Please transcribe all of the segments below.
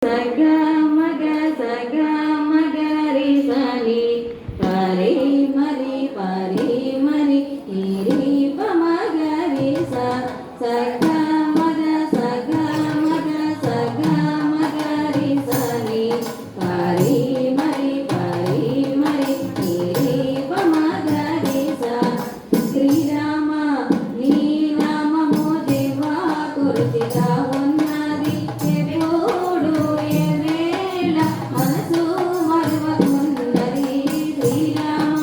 సగా మగ సగా మగరి సని పరి మరి పరి మరి ఇరి పమగరి సగా మగ సగా మగ సగా మగరి సని పరి మరి పరి మరి ఇరి పమగరి శ్రీరామ నీ నామము దేవా కుర్తిగా ఉన్నది ఎప్పుడు ఎవేళ మనసు మరువకున్నది శ్రీరామ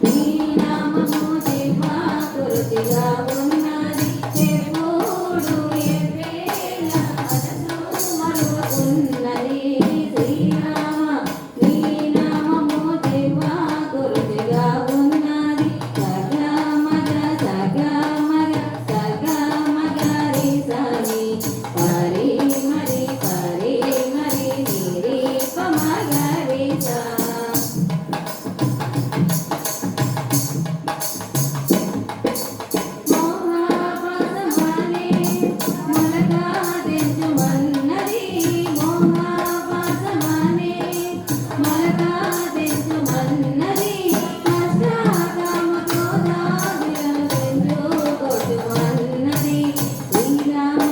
నీ నామము దేవా కుర్తిగా ఉన్నది ఎప్పుడు ఎవేళ మనసు మరువకున్నది శ్రీరామ నీ నామము దేవా కుర్తిగా ఉన్నది సగా మగ సగా మగ సగా మగరి సని పరి మరి పరి మరి నిరి పమగరి సా మోహపాసమనే మొలగా తెంచుమన్నది మోహపాసమనే మొలగా తెంచుమన్నది కష్టాకామ క్రోధాదులను తెంచుకొట్టుమన్నది శ్రీరామ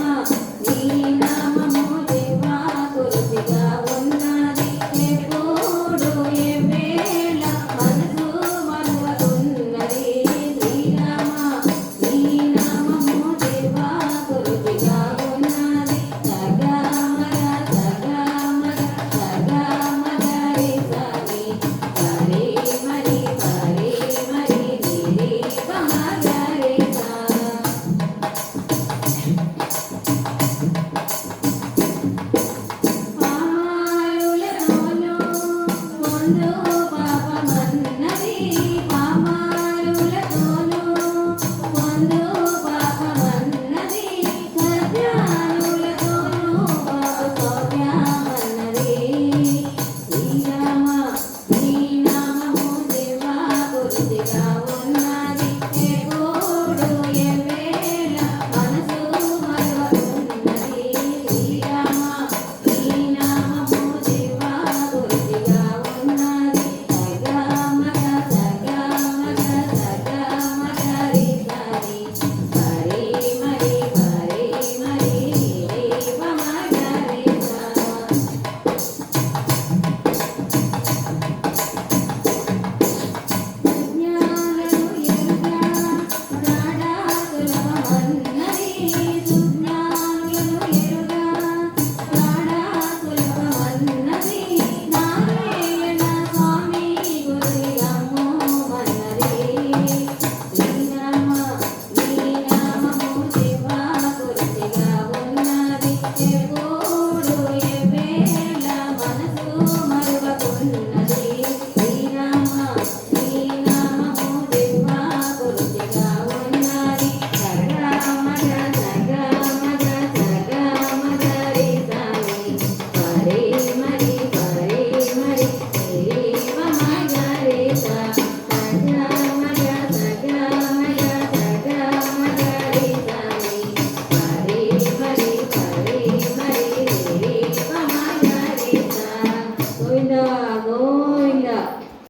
నీ నామము దేవా కుర్తిగా ఉన్నది ఎప్పుడు ఎవేళ మనసు మరువకున్నది శ్రీరామ నీ నామము దేవా కుర్తిగా ఉన్నది సగా మగ సగా మగ సగా మగరి సని పరి మరి పరి మరి నిరి పమగరి సా పామారులలోను పొందు